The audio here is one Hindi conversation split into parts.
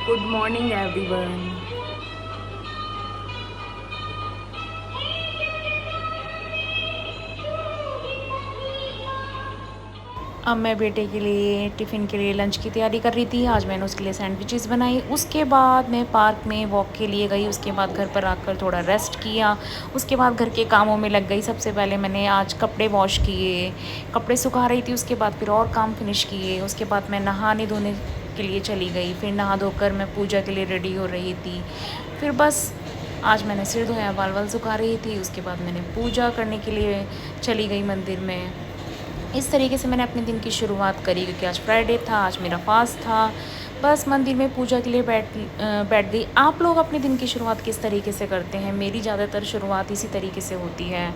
Good morning, everyone. अब मैं बेटे के लिए टिफ़िन के लिए लंच की तैयारी कर रही थी। आज मैंने उसके लिए सैंडविचेस बनाई। उसके बाद मैं पार्क में वॉक के लिए गई। उसके बाद घर पर आकर थोड़ा रेस्ट किया। उसके बाद घर के कामों में लग गई। सबसे पहले मैंने आज कपड़े वॉश किए, कपड़े सुखा रही थी। उसके बाद फिर और काम फिनिश किए। उसके बाद मैं नहाने धोने के लिए चली गई। फिर नहा धोकर मैं पूजा के लिए रेडी हो रही थी। फिर बस आज मैंने सिर धोया, बाल वाल सुखा रही थी। उसके बाद मैंने पूजा करने के लिए चली गई मंदिर में। इस तरीके से मैंने अपने दिन की शुरुआत करी, क्योंकि आज फ्राइडे था, आज मेरा फास्ट था। बस मंदिर में पूजा के लिए बैठ गई। आप लोग अपने दिन की शुरुआत किस तरीके से करते हैं? मेरी ज़्यादातर शुरुआत इसी तरीके से होती है,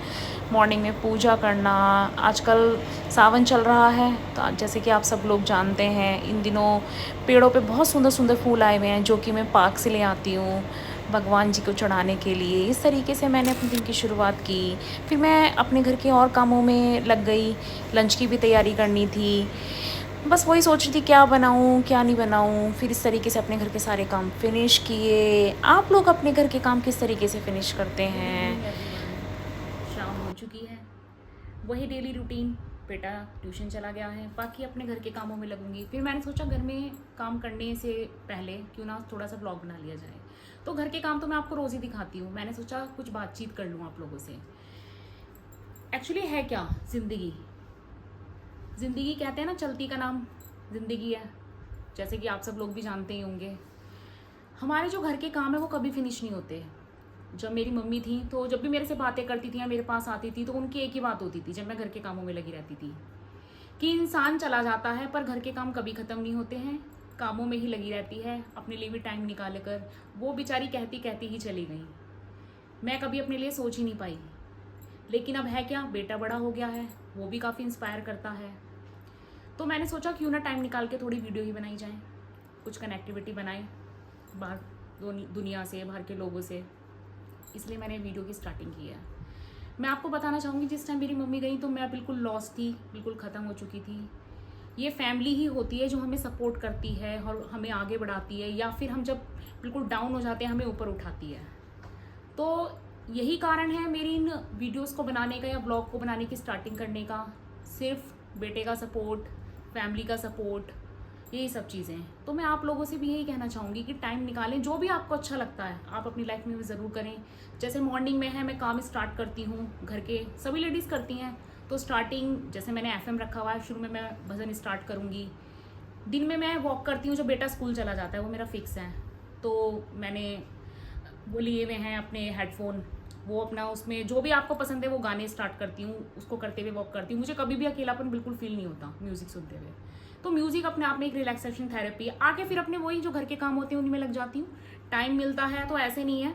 मॉर्निंग में पूजा करना। आजकल सावन चल रहा है, तो जैसे कि आप सब लोग जानते हैं, इन दिनों पेड़ों पे बहुत सुंदर सुंदर फूल आए हुए हैं, जो कि मैं पार्क से ले आती हूँ भगवान जी को चढ़ाने के लिए। इस तरीके से मैंने अपने दिन की शुरुआत की। फिर मैं अपने घर के और कामों में लग गई। लंच की भी तैयारी करनी थी। बस वही सोच रही थी क्या बनाऊँ क्या नहीं बनाऊँ। फिर इस तरीके से अपने घर के सारे काम फिनिश किए। आप लोग अपने घर के काम किस तरीके से फिनिश करते हैं? शाम हो चुकी है, वही डेली रूटीन। बेटा ट्यूशन चला गया है, बाकी अपने घर के कामों में लगूंगी। फिर मैंने सोचा घर में काम करने से पहले क्यों ना थोड़ा सा ब्लॉग बना लिया जाए। तो घर के काम तो मैं आपको रोज़ ही दिखाती हूँ। मैंने सोचा कुछ बातचीत कर लूँ आप लोगों से। एक्चुअली है क्या ज़िंदगी? ज़िंदगी कहते हैं ना, चलती का नाम ज़िंदगी है, जैसे कि आप सब लोग भी जानते ही होंगे। हमारे जो घर के काम है वो कभी फिनिश नहीं होते। जब मेरी मम्मी थी तो जब भी मेरे से बातें करती थी या मेरे पास आती थी, तो उनकी एक ही बात होती थी जब मैं घर के कामों में लगी रहती थी, कि इंसान चला जाता है पर घर के काम कभी ख़त्म नहीं होते हैं, कामों में ही लगी रहती है, अपने लिए भी टाइम निकाल कर। वो बेचारी कहती कहती ही चली गई। मैं कभी अपने लिए सोच ही नहीं पाई। लेकिन अब है क्या, बेटा बड़ा हो गया है, वो भी काफ़ी इंस्पायर करता है। तो मैंने सोचा क्यों ना टाइम निकाल के थोड़ी वीडियो ही बनाई जाए, कुछ कनेक्टिविटी बनाए बाहर दुनिया से, बाहर के लोगों से। इसलिए मैंने वीडियो की स्टार्टिंग की है। मैं आपको बताना चाहूँगी, जिस टाइम मेरी मम्मी गई तो मैं बिल्कुल लॉस थी, बिल्कुल ख़त्म हो चुकी थी। ये फैमिली ही होती है जो हमें सपोर्ट करती है और हमें आगे बढ़ाती है, या फिर हम जब बिल्कुल डाउन हो जाते हैं हमें ऊपर उठाती है। तो यही कारण है मेरी इन वीडियोस को बनाने का या ब्लॉग को बनाने की स्टार्टिंग करने का। सिर्फ बेटे का सपोर्ट, फैमिली का सपोर्ट, यही सब चीज़ें हैं। तो मैं आप लोगों से भी यही कहना चाहूँगी कि टाइम निकालें, जो भी आपको अच्छा लगता है आप अपनी लाइफ में भी ज़रूर करें। जैसे मॉर्निंग में है, मैं काम स्टार्ट करती हूँ, घर के सभी लेडीज़ करती हैं। तो स्टार्टिंग जैसे मैंने एफएम रखा हुआ है, शुरू में मैं भजन स्टार्ट करूँगी। दिन में मैं वॉक करती हूँ, जब बेटा स्कूल चला जाता है वो मेरा फिक्स है। तो मैंने वो लिए हुए हैं अपने हेडफोन, वो अपना उसमें जो भी आपको पसंद है वो गाने स्टार्ट करती हूँ, उसको करते हुए वॉक करती हूँ। मुझे कभी भी अकेलापन बिल्कुल फील नहीं होता म्यूज़िक सुनते हुए। तो म्यूज़िक अपने आप में एक रिलैक्सेशन थेरेपी है। आके फिर अपने वही जो घर के काम होते हैं उन्हीं में लग जाती हूँ। टाइम मिलता है तो ऐसे नहीं है,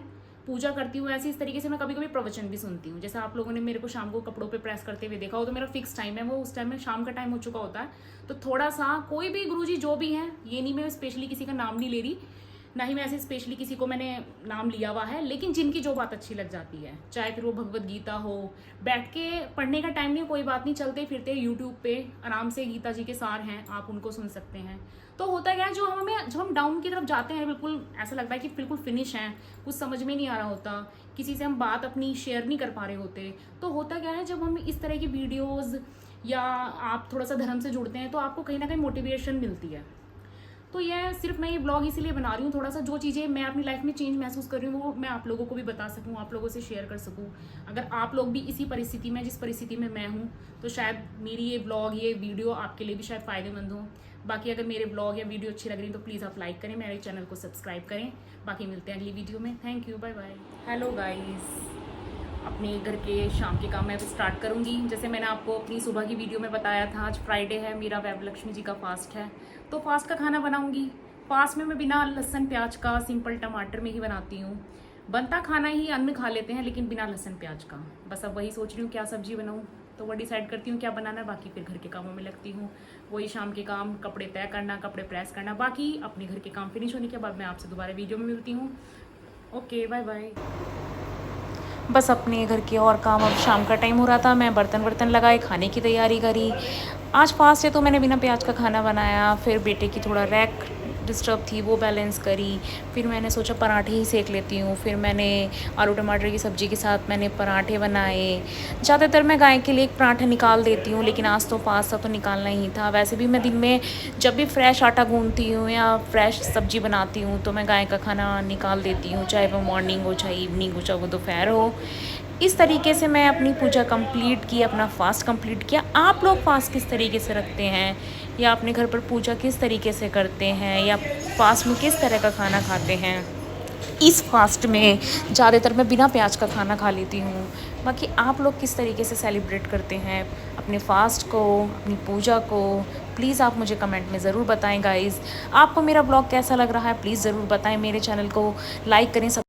पूजा करती हूँ ऐसे। इस तरीके से मैं कभी कभी प्रवचन भी सुनती हूँ। जैसे आप लोगों ने मेरे को शाम को कपड़ों पे प्रेस करते हुए देखा हो, तो मेरा फिक्स टाइम है वो, उस टाइम में शाम का टाइम हो चुका होता है। तो थोड़ा सा कोई भी गुरुजी जो भी हैं, ये नहीं मैं स्पेशली किसी का नाम नहीं ले रही, ना ही मैं ऐसे स्पेशली किसी को मैंने नाम लिया हुआ है, लेकिन जिनकी जो बात अच्छी लग जाती है, चाहे फिर वो भगवत गीता हो, बैठ के पढ़ने का टाइम नहीं, कोई बात नहीं, चलते फिरते यूट्यूब पे आराम से गीता जी के सार हैं, आप उनको सुन सकते हैं। तो होता क्या है, जो हमें जब हम डाउन की तरफ जाते हैं, बिल्कुल ऐसा लगता है कि बिल्कुल फिनिश है, कुछ समझ में नहीं आ रहा होता, किसी से हम बात अपनी शेयर नहीं कर पा रहे होते, तो होता क्या है, जब हम इस तरह की वीडियोज़ या आप थोड़ा सा धर्म से जुड़ते हैं तो आपको कहीं ना कहीं मोटिवेशन मिलती है। तो ये सिर्फ मैं ये ब्लॉग इसीलिए बना रही हूँ, थोड़ा सा जो चीज़ें मैं अपनी लाइफ में चेंज महसूस कर रही हूँ वो मैं आप लोगों को भी बता सकूँ, आप लोगों से शेयर कर सकूँ। अगर आप लोग भी इसी परिस्थिति में, जिस परिस्थिति में मैं हूँ, तो शायद मेरी ये ब्लॉग, ये वीडियो आपके लिए भी शायद फ़ायदेमंद हो। बाकी अगर मेरे ब्लॉग या वीडियो अच्छी लग रही तो प्लीज़ आप लाइक करें, मेरे चैनल को सब्सक्राइब करें। बाकी मिलते हैं अगली वीडियो में। Thank you, bye bye. Hello guys, अपने घर के शाम के काम मैं स्टार्ट करूंगी। जैसे मैंने आपको अपनी सुबह की वीडियो में बताया था, आज फ्राइडे है, मेरा वैभ लक्ष्मी जी का फास्ट है, तो फास्ट का खाना बनाऊंगी। फास्ट में मैं बिना लहसुन प्याज का, सिंपल टमाटर में ही बनाती हूँ। बनता खाना ही अन्न खा लेते हैं, लेकिन बिना लहसुन प्याज का। बस अब वही सोच रही हूँ क्या सब्जी बनाऊँ, तो वो डिसाइड करती हूँ क्या बनाना है, बाकी फिर घर के कामों में लगती हूँ। वही शाम के काम, कपड़े तय करना, कपड़े प्रेस करना, बाकी अपने घर के काम फिनिश होने के बाद मैं आपसे दोबारा वीडियो में मिलती हूँ। Okay, bye bye. बस अपने घर के और काम, अब शाम का टाइम हो रहा था, मैं बर्तन वर्तन लगाए, खाने की तैयारी करी। आज फास्ट है तो मैंने बिना प्याज का खाना बनाया। फिर बेटे की थोड़ा रैक डिस्टर्ब थी वो बैलेंस करी। फिर मैंने सोचा पराठे ही सेक लेती हूँ, फिर मैंने आलू टमाटर की सब्ज़ी के साथ मैंने पराठे बनाए। ज़्यादातर मैं गाय के लिए एक पराठा निकाल देती हूँ, लेकिन आज तो फास्ट था तो निकालना ही था। वैसे भी मैं दिन में जब भी फ्रेश आटा गूँथती हूँ या फ्रेश सब्ज़ी बनाती हूँ तो मैं गाय का खाना निकाल देती हूँ, चाहे वो मॉर्निंग हो, चाहे इवनिंग हो, चाहे वो दोपहर हो। इस तरीके से मैं अपनी पूजा कंप्लीट की, अपना फ़ास्ट कंप्लीट किया। आप लोग फ़ास्ट किस तरीके से रखते हैं, या अपने घर पर पूजा किस तरीके से करते हैं, या फ़ास्ट में किस तरह का खाना खाते हैं? इस फ़ास्ट में ज़्यादातर मैं बिना प्याज का खाना खा लेती हूँ। बाकी आप लोग किस तरीके से सेलिब्रेट करते हैं अपने फ़ास्ट को, अपनी पूजा को? प्लीज़ आप मुझे कमेंट में ज़रूर बताएँ गाइज़। आपको मेरा ब्लॉग कैसा लग रहा है प्लीज़ ज़रूर बताएँ। मेरे चैनल को लाइक करें, सब